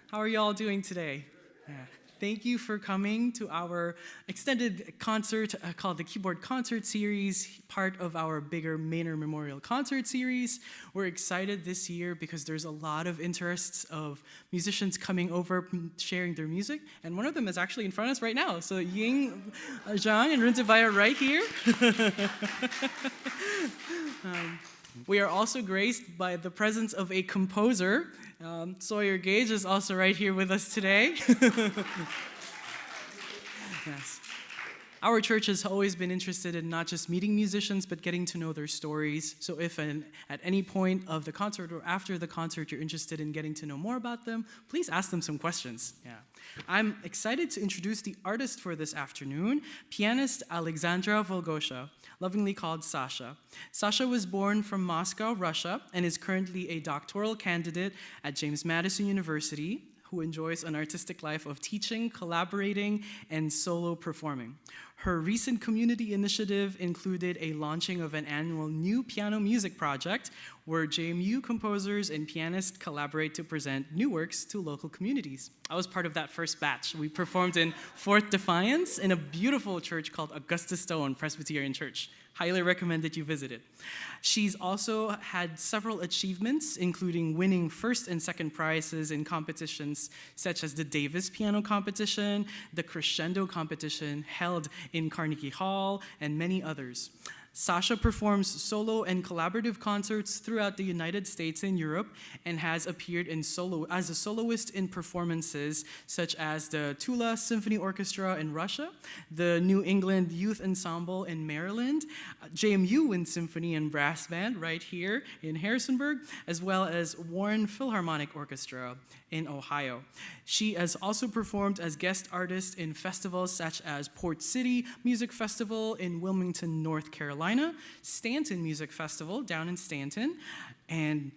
How are you all doing today? Yeah. Thank you for coming to our extended concert called the Keyboard Concert Series, part of our bigger Maynard Memorial Concert Series. We're excited this year because there's a lot of interests of musicians coming over, sharing their music, and one of them is actually in front of us right now. So Ying Zhang and Runzibaya right here. We are also graced by the presence of a composer. Sawyer Gage is also right here with us today. Yes. Our church has always been interested in not just meeting musicians, but getting to know their stories. So if at any point of the concert or after the concert you're interested in getting to know more about them, please ask them some questions. Yeah. I'm excited to introduce the artist for this afternoon, pianist Alexandra Volgosha, lovingly called Sasha. Sasha was born from Moscow, Russia, and is currently a doctoral candidate at James Madison University, who enjoys an artistic life of teaching, collaborating, and solo performing. Her recent community initiative included a launching of an annual new piano music project where JMU composers and pianists collaborate to present new works to local communities. I was part of that first batch. We performed in Fourth Defiance in a beautiful church called Augustus Stone Presbyterian Church. Highly recommend that you visit it. She's also had several achievements, including winning first and second prizes in competitions such as the Davis Piano Competition, the Crescendo Competition held in Carnegie Hall, and many others. Sasha performs solo and collaborative concerts throughout the United States and Europe and has appeared as a soloist in performances such as the Tula Symphony Orchestra in Russia, the New England Youth Ensemble in Maryland, JMU Wind Symphony and Brass Band right here in Harrisonburg, as well as Warren Philharmonic Orchestra in Ohio. She has also performed as guest artist in festivals such as Port City Music Festival in Wilmington, North Carolina, Stanton Music Festival down in Stanton, and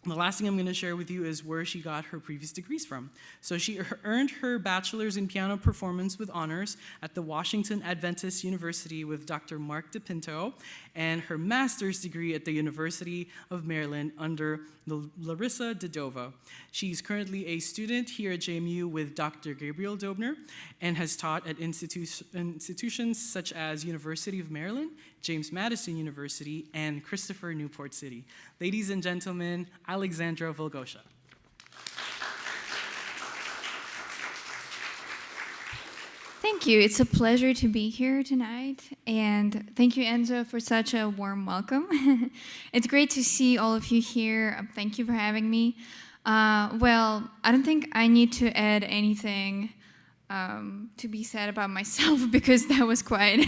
the last thing I'm going to share with you is where she got her previous degrees from. So she earned her bachelor's in piano performance with honors at the Washington Adventist University with Dr. Mark DePinto, and her master's degree at the University of Maryland under Larissa Dedova. She's currently a student here at JMU with Dr. Gabriel Dobner and has taught at institutions such as University of Maryland, James Madison University, and Christopher Newport City. Ladies and gentlemen, Alexandra Volgosha. Thank you. It's a pleasure to be here tonight. And thank you, Enzo, for such a warm welcome. It's great to see all of you here. Thank you for having me. Well, I don't think I need to add anything to be said about myself because that was quite...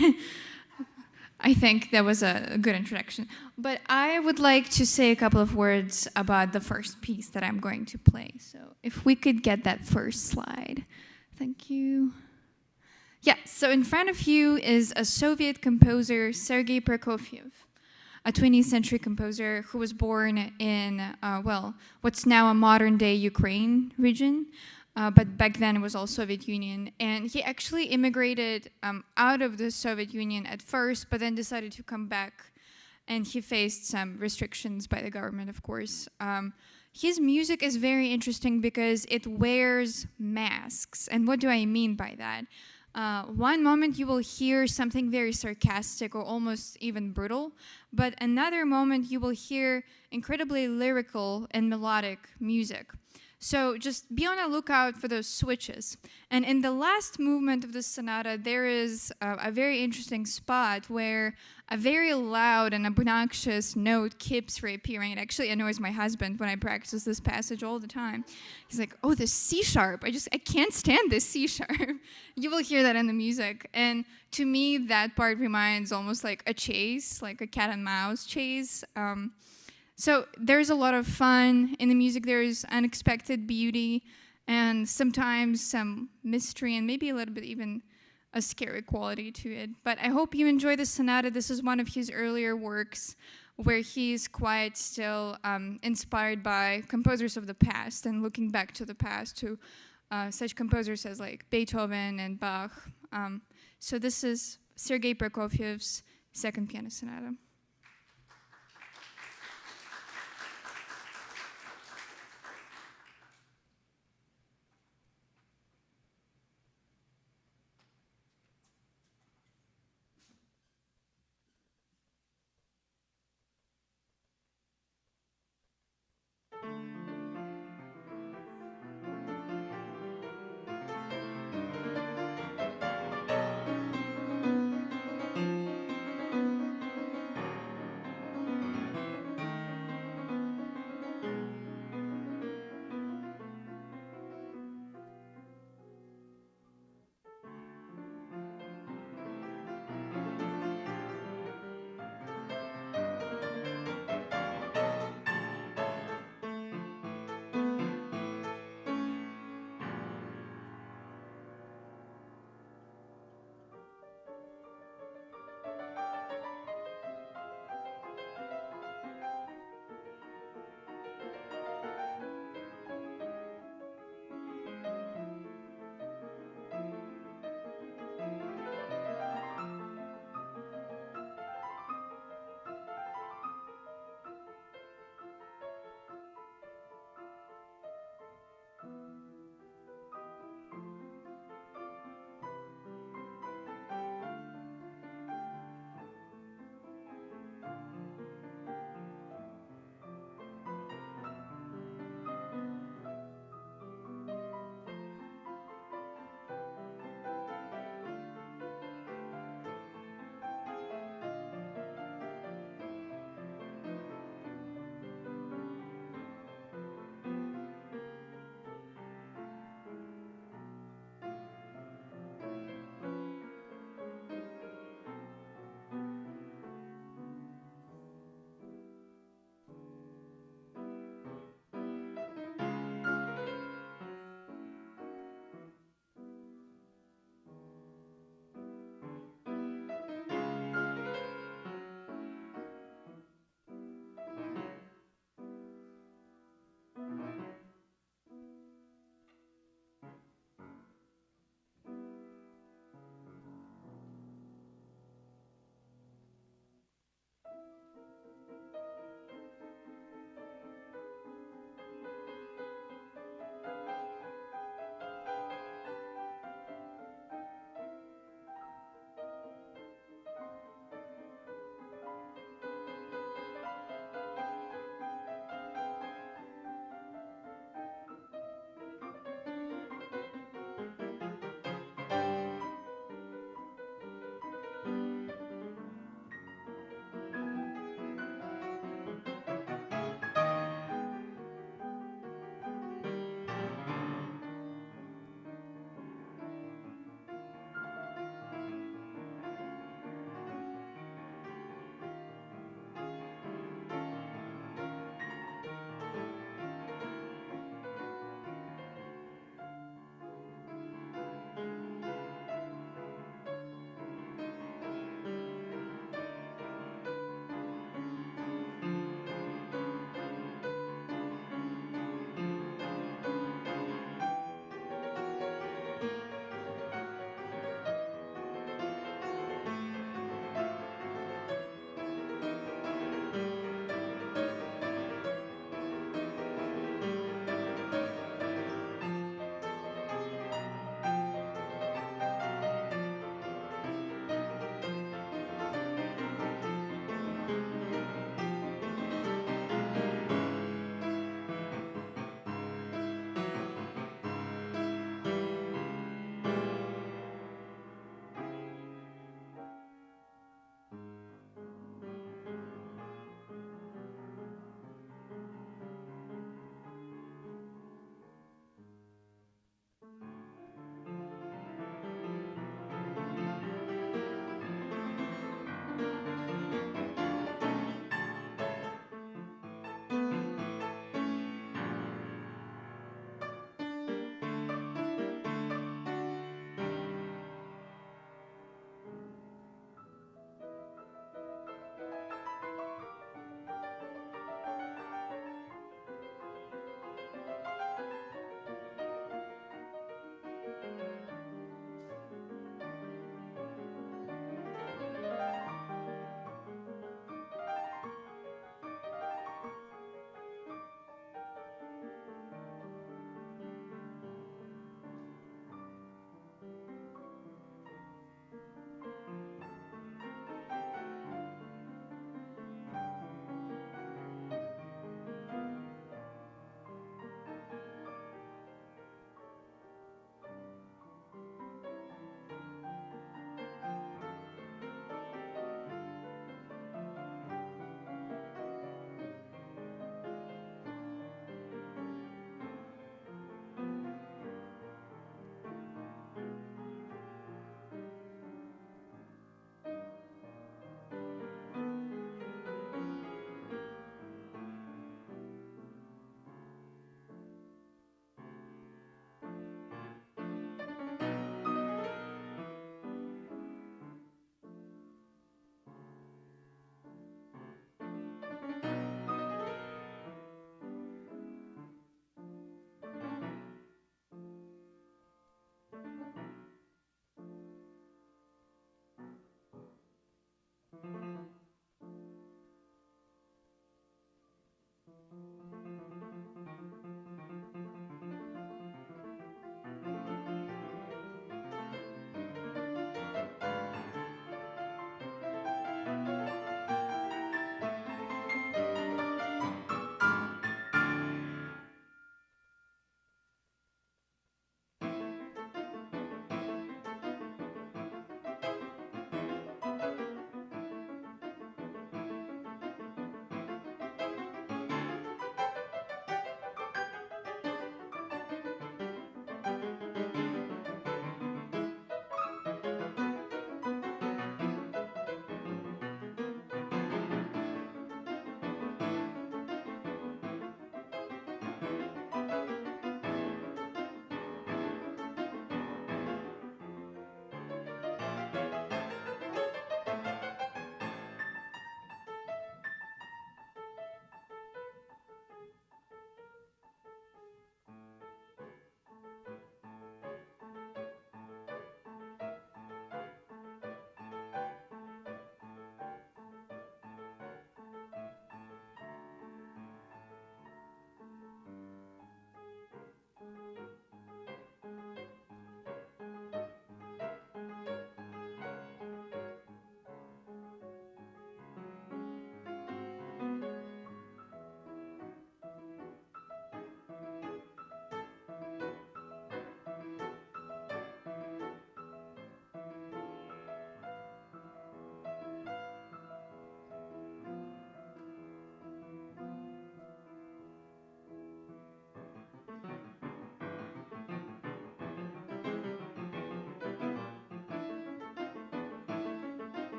I think that was a good introduction. But I would like to say a couple of words about the first piece that I'm going to play. So if we could get that first slide. Thank you. Yeah, so in front of you is a Soviet composer, Sergei Prokofiev, a 20th century composer who was born in, what's now a modern-day Ukraine region. But back then it was all Soviet Union. And he actually immigrated out of the Soviet Union at first, but then decided to come back. And he faced some restrictions by the government, of course. His music is very interesting because it wears masks. And what do I mean by that? One moment you will hear something very sarcastic or almost even brutal, but another moment you will hear incredibly lyrical and melodic music. So just be on the lookout for those switches. And in the last movement of the sonata, there is a very interesting spot where a very loud and obnoxious note keeps reappearing. It actually annoys my husband when I practice this passage all the time. He's like, oh, the C sharp. I can't stand this C sharp. You will hear that in the music. And to me, that part reminds almost like a chase, like a cat and mouse chase. So there's a lot of fun in the music. There's unexpected beauty and sometimes some mystery and maybe a little bit even a scary quality to it. But I hope you enjoy the sonata. This is one of his earlier works where he's quite still inspired by composers of the past and looking back to the past to such composers as like Beethoven and Bach. So this is Sergei Prokofiev's Second Piano Sonata.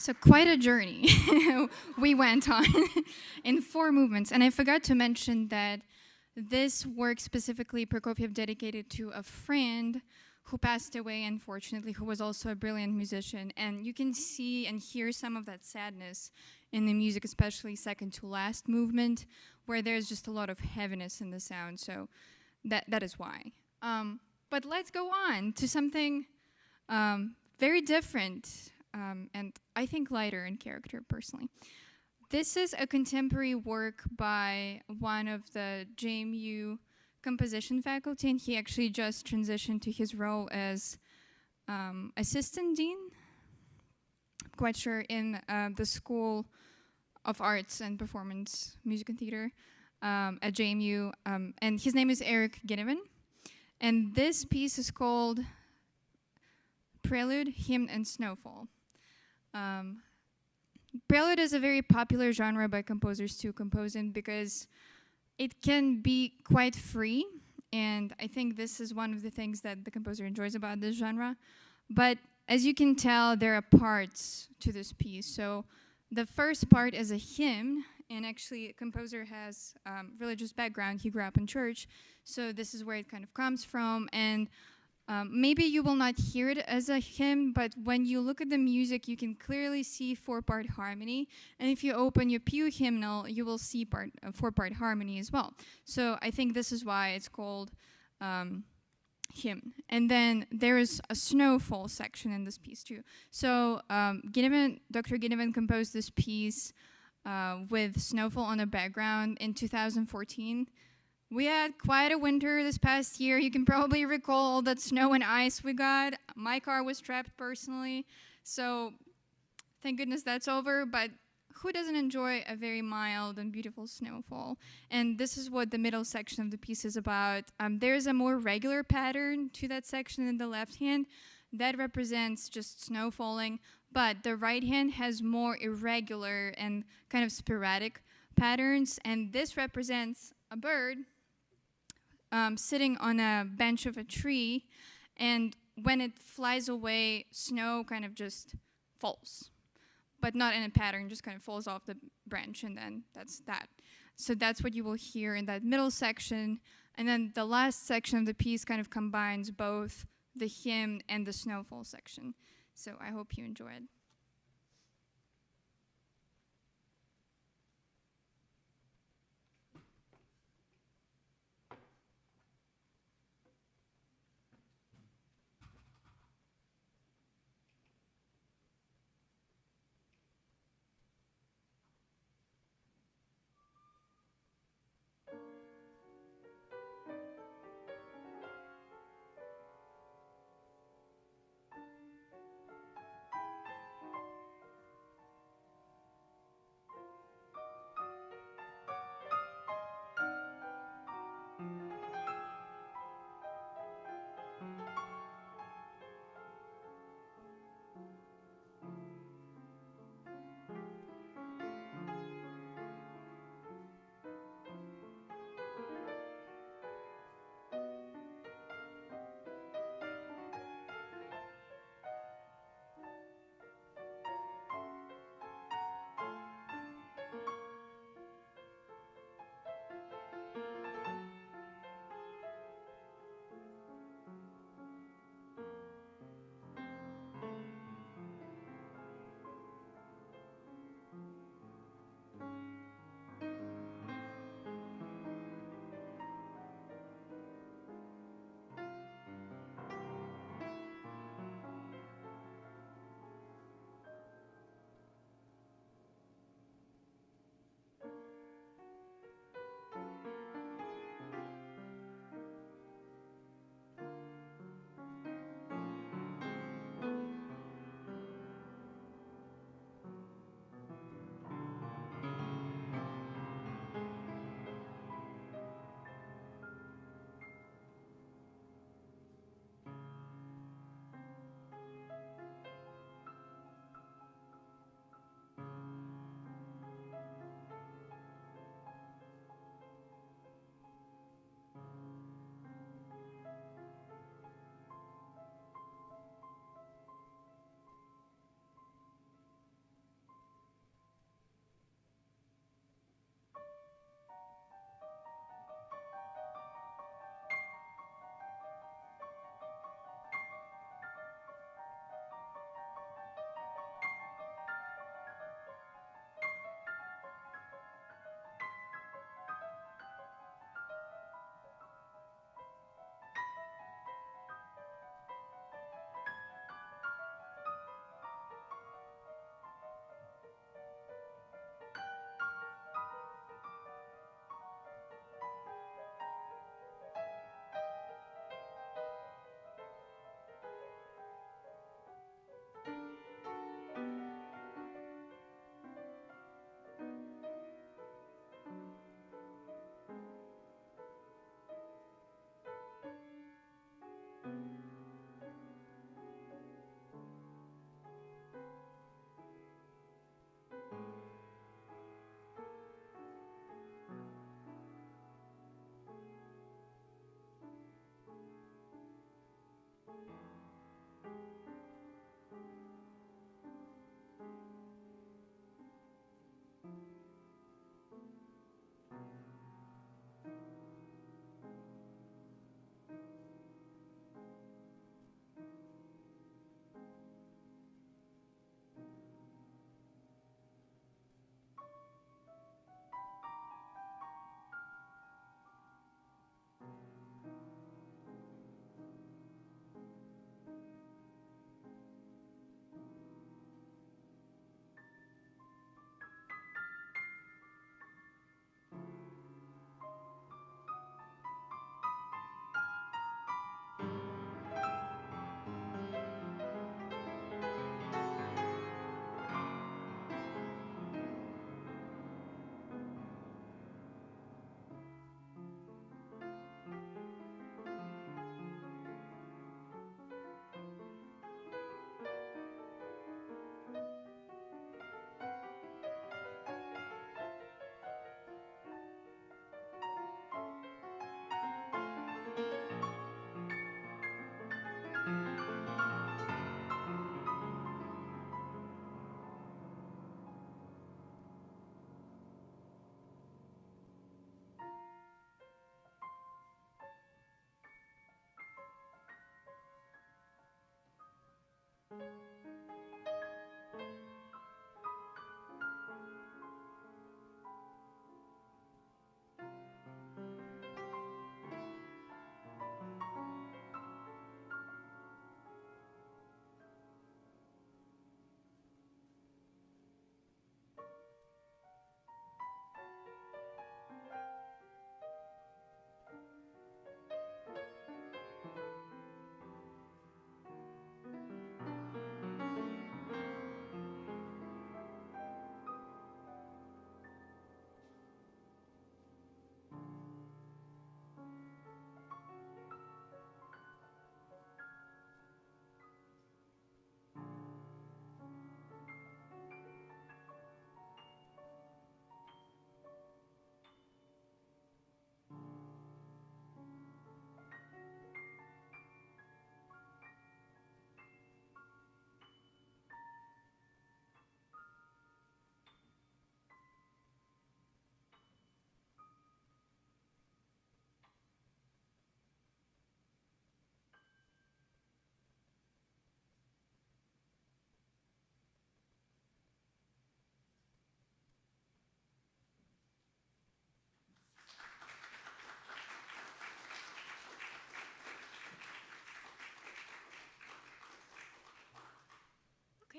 So quite a journey we went on in 4 movements. And I forgot to mention that this work specifically Prokofiev dedicated to a friend who passed away, unfortunately, who was also a brilliant musician. And you can see and hear some of that sadness in the music, especially second to last movement, where there's just a lot of heaviness in the sound. So that is why. But let's go on to something very different and I think lighter in character, personally. This is a contemporary work by one of the JMU composition faculty, and he actually just transitioned to his role as assistant dean, I'm quite sure, in the School of Arts and Performance, Music and Theater at JMU, and his name is Eric Ginnivan. And this piece is called Prelude, Hymn, and Snowfall. Prelude is a very popular genre by composers to compose in because it can be quite free, and I think this is one of the things that the composer enjoys about this genre. But as you can tell, there are parts to this piece. So the first part is a hymn, and actually a composer has religious background. He grew up in church, so this is where it kind of comes from. And maybe you will not hear it as a hymn, but when you look at the music, you can clearly see 4-part harmony. And if you open your Pew hymnal, you will see 4-part harmony as well. So I think this is why it's called hymn. And then there is a snowfall section in this piece too. So Dr. Ginnivan composed this piece with snowfall on the background in 2014. We had quite a winter this past year. You can probably recall all that snow and ice we got. My car was trapped personally, so thank goodness that's over, but who doesn't enjoy a very mild and beautiful snowfall? And this is what the middle section of the piece is about. There's a more regular pattern to that section in the left hand that represents just snow falling, but the right hand has more irregular and kind of sporadic patterns, and this represents a bird sitting on a bench of a tree, and when it flies away, snow kind of just falls, but not in a pattern, just kind of falls off the branch, and then that's that. So that's what you will hear in that middle section, and then the last section of the piece kind of combines both the hymn and the snowfall section. So I hope you enjoy it.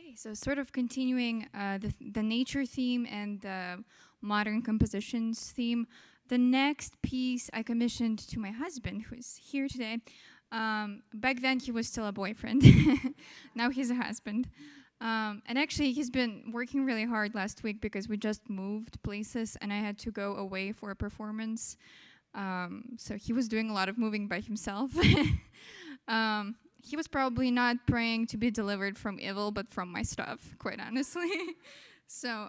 Okay, so sort of continuing the nature theme and the modern compositions theme, the next piece I commissioned to my husband, who is here today. Back then, he was still a boyfriend. Now he's a husband. And actually, he's been working really hard last week because we just moved places and I had to go away for a performance. So he was doing a lot of moving by himself. He was probably not praying to be delivered from evil, but from my stuff, quite honestly. So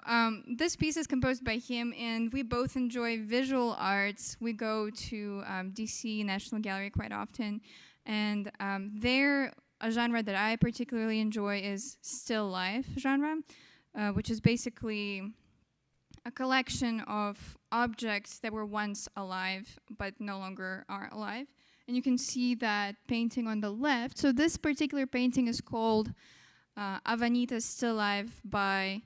this piece is composed by him, and we both enjoy visual arts. We go to DC National Gallery quite often, and there, a genre that I particularly enjoy is still life genre, which is basically a collection of objects that were once alive but no longer are alive. And you can see that painting on the left. So this particular painting is called Vanitas Still Life by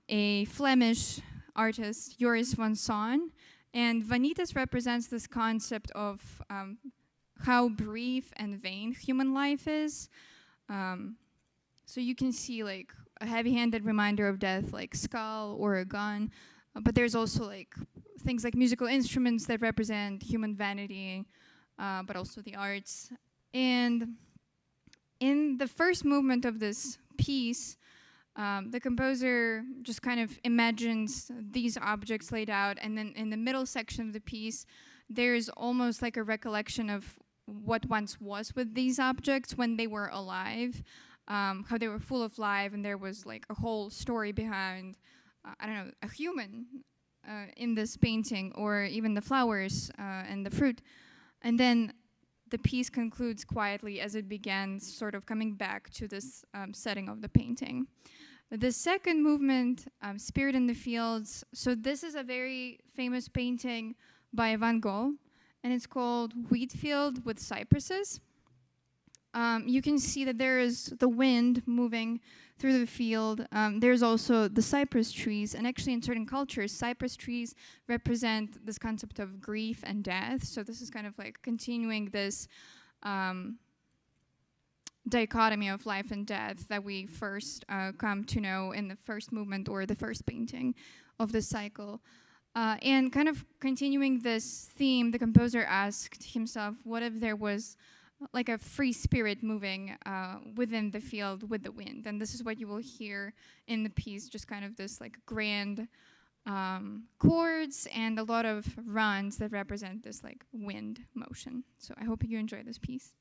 a Flemish artist, Joris van Saun. And Vanitas represents this concept of how brief and vain human life is. So you can see like a heavy-handed reminder of death, like skull or a gun. But there's also like things like musical instruments that represent human vanity, but also the arts. And in the first movement of this piece, the composer just kind of imagines these objects laid out, and then in the middle section of the piece, there's almost like a recollection of what once was with these objects when they were alive, how they were full of life, and there was like a whole story behind, I don't know, a human in this painting, or even the flowers and the fruit. And then the piece concludes quietly as it began, sort of coming back to this setting of the painting. The second movement, Spirit in the Fields. So this is a very famous painting by Van Gogh, and it's called Wheat Field with Cypresses. You can see that there is the wind moving through the field. There's also the cypress trees, and actually in certain cultures, cypress trees represent this concept of grief and death. So this is kind of like continuing this dichotomy of life and death that we first come to know in the first movement or the first painting of the cycle. And kind of continuing this theme, the composer asked himself, what if there was like a free spirit moving within the field with the wind? And this is what you will hear in the piece, just kind of this like grand chords and a lot of runs that represent this like wind motion. So I hope you enjoy this piece.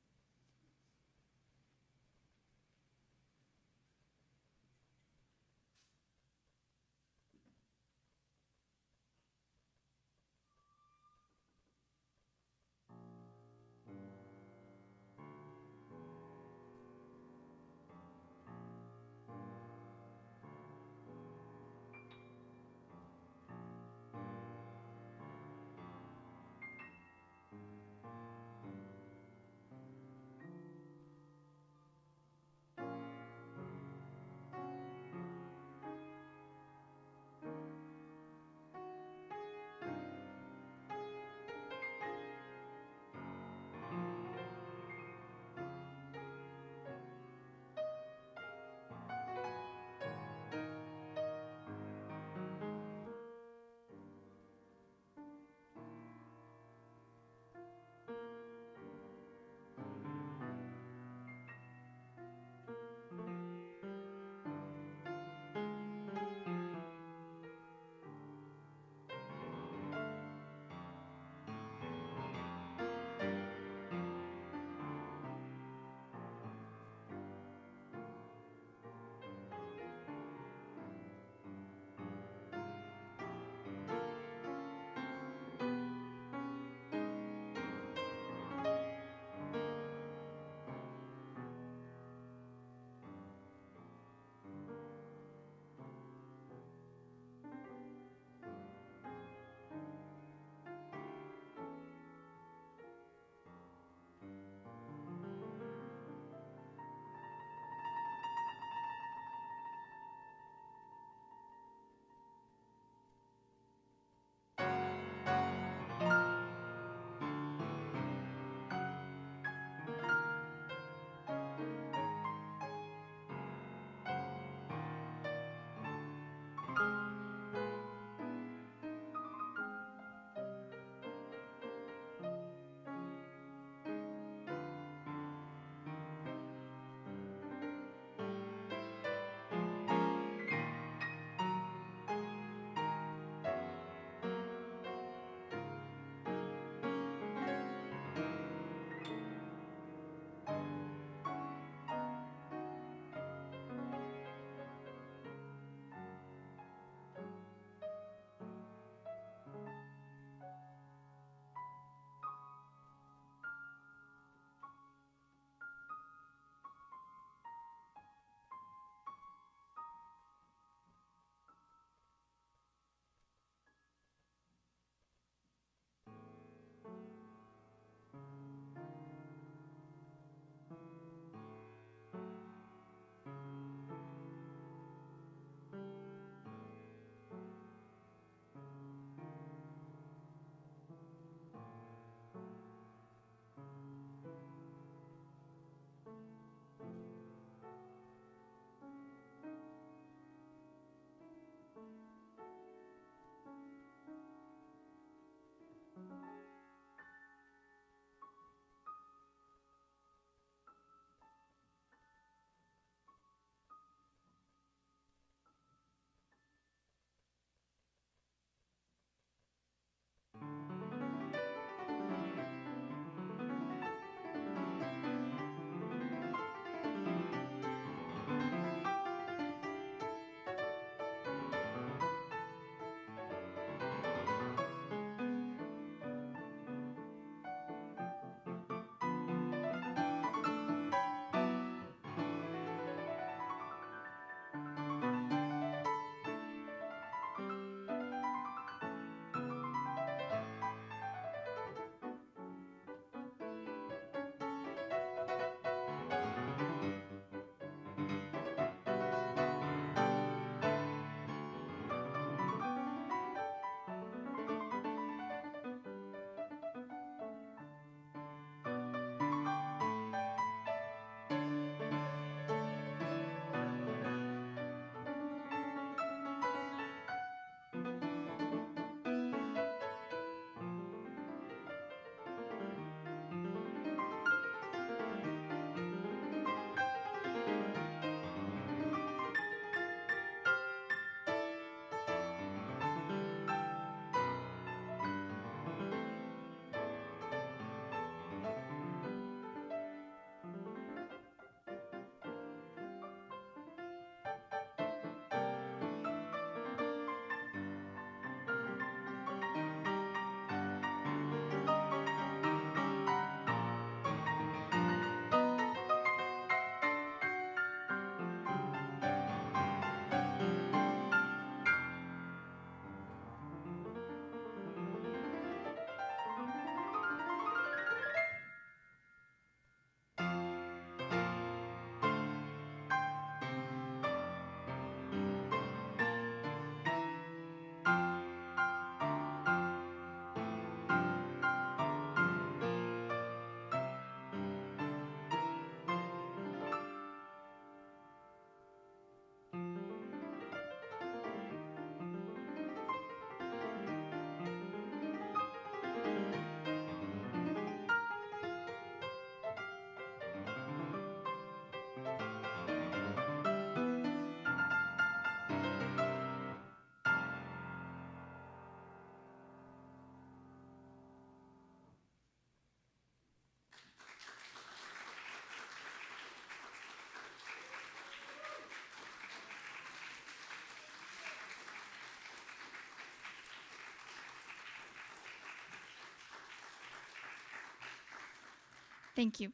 Thank you.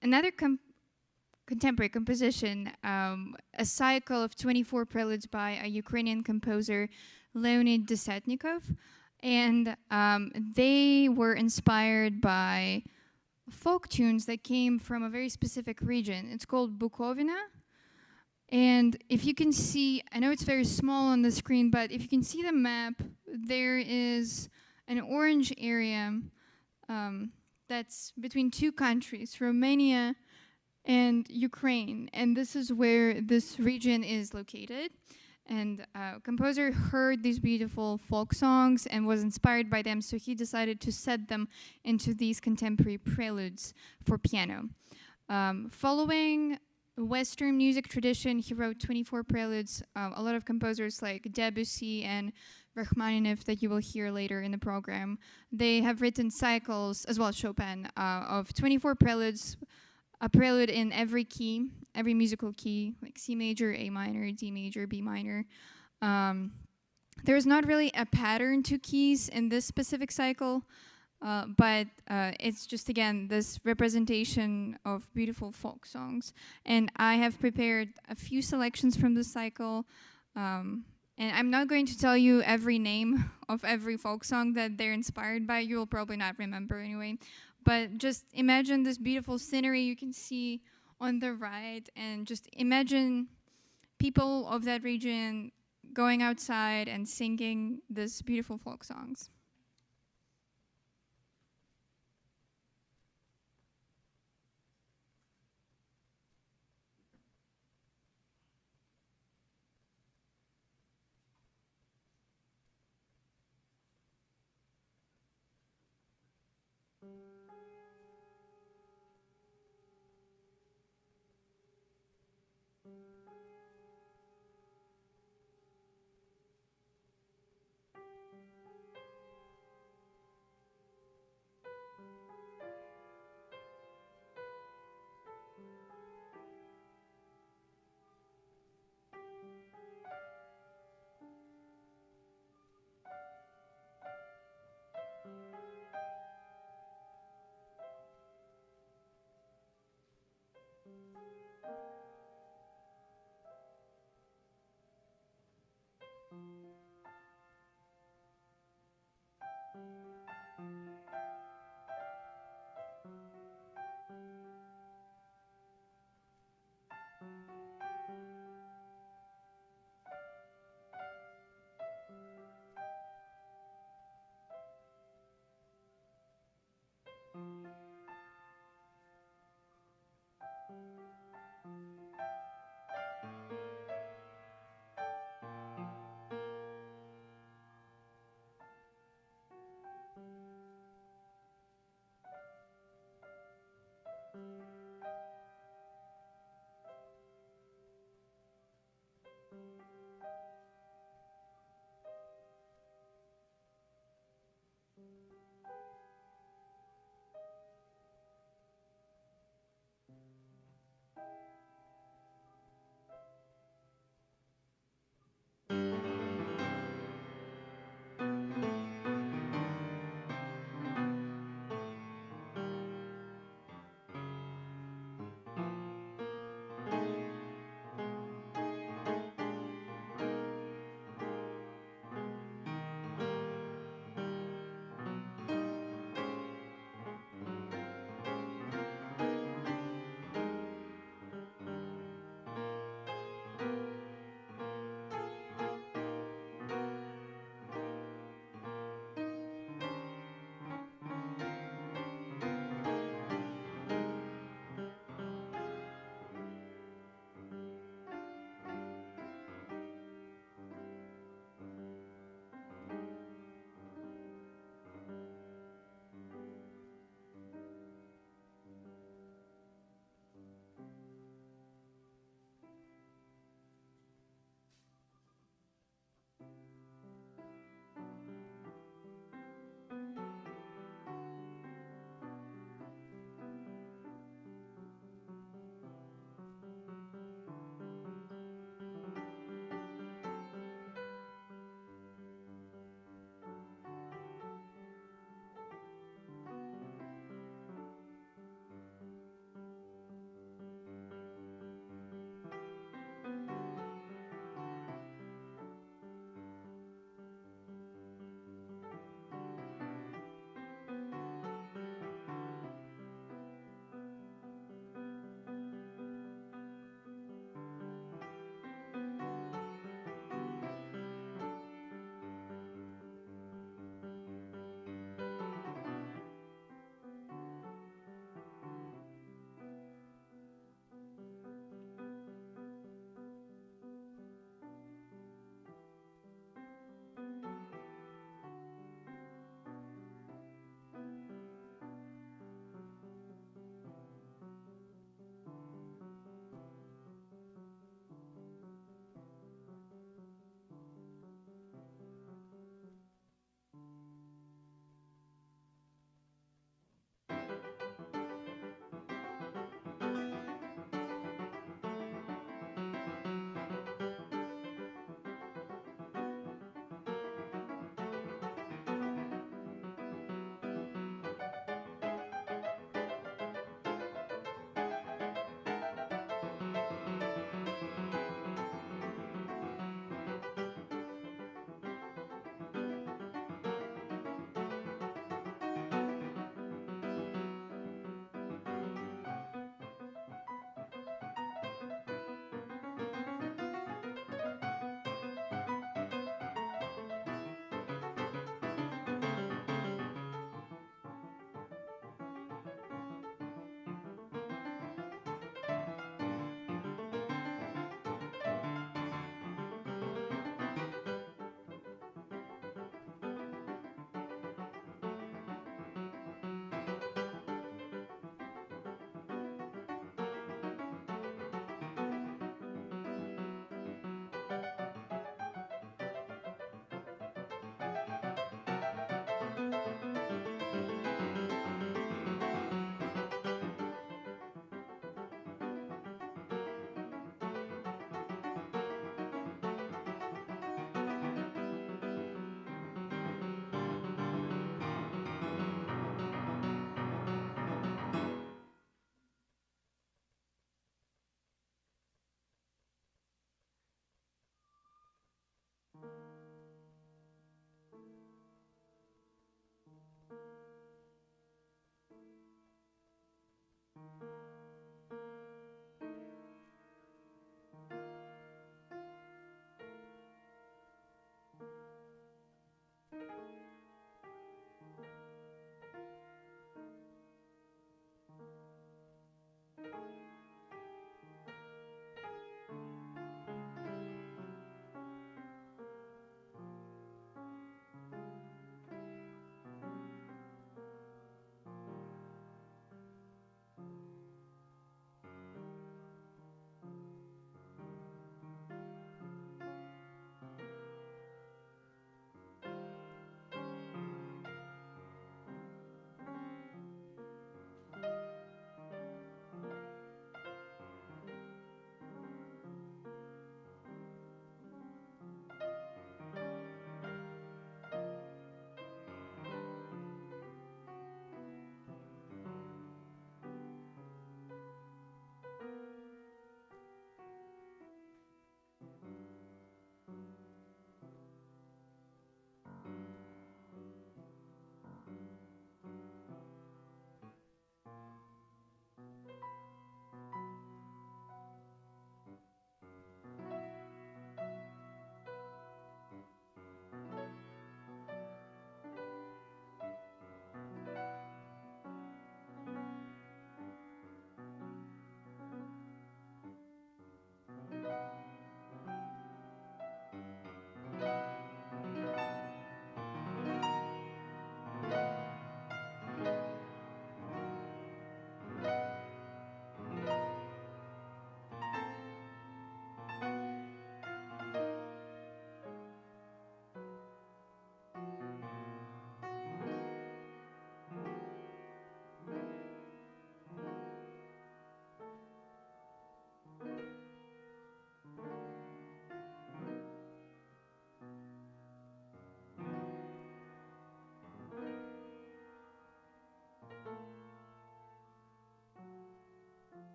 Another contemporary composition, a cycle of 24 preludes by a Ukrainian composer, Leonid Desetnikov. And they were inspired by folk tunes that came from a very specific region. It's called Bukovina. And if you can see, I know it's very small on the screen, but if you can see the map, there is an orange area that's between two countries, Romania and Ukraine. And this is where this region is located. And composer heard these beautiful folk songs and was inspired by them, so he decided to set them into these contemporary preludes for piano. Following Western music tradition, he wrote 24 preludes. A lot of composers like Debussy and Rachmaninoff that you will hear later in the program, they have written cycles, as well as Chopin, of 24 preludes, a prelude in every key, every musical key, like C major, A minor, D major, B minor. There's not really a pattern to keys in this specific cycle, but it's just, again, this representation of beautiful folk songs. And I have prepared a few selections from this cycle. And I'm not going to tell you every name of every folk song that they're inspired by. You will probably not remember anyway. But just imagine this beautiful scenery you can see on the right, and just imagine people of that region going outside and singing these beautiful folk songs.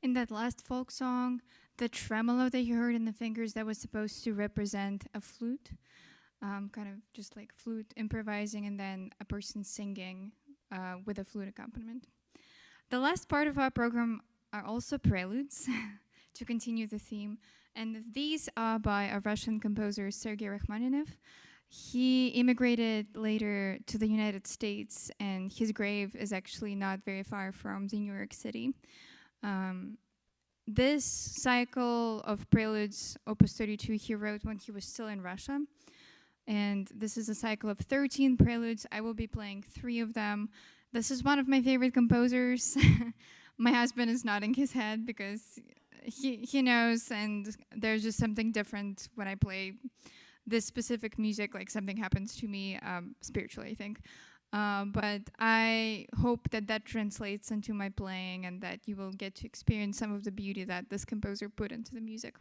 In that last folk song, the tremolo that you heard in the fingers, that was supposed to represent a flute, kind of just like flute improvising and then a person singing with a flute accompaniment. The last part of our program are also preludes to continue the theme, and these are by a Russian composer, Sergei Rachmaninoff. He immigrated later to the United States, and his grave is actually not very far from the New York City. This cycle of preludes, Opus 32, he wrote when he was still in Russia. And this is a cycle of 13 preludes. I will be playing 3 of them. This is one of my favorite composers. My husband is nodding his head because he knows, and there's just something different when I play this specific music, like something happens to me spiritually, I think. But I hope that that translates into my playing and that you will get to experience some of the beauty that this composer put into the music.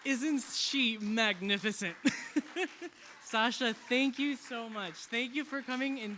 Isn't she magnificent? Sasha, thank you so much. Thank you for coming and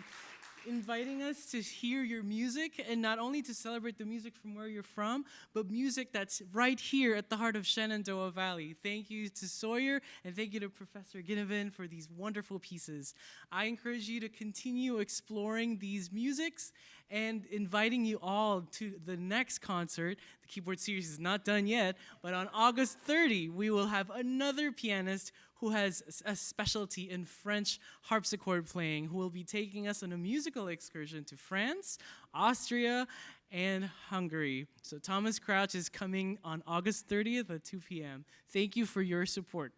inviting us to hear your music, and not only to celebrate the music from where you're from, but music that's right here at the heart of Shenandoah Valley. Thank you to Sawyer, and thank you to Professor Ginnivan for these wonderful pieces. I encourage you to continue exploring these musics and inviting you all to the next concert. The keyboard series is not done yet, but on August 30, we will have another pianist who has a specialty in French harpsichord playing, who will be taking us on a musical excursion to France, Austria, and Hungary. So Thomas Crouch is coming on August 30th at 2 p.m. Thank you for your support.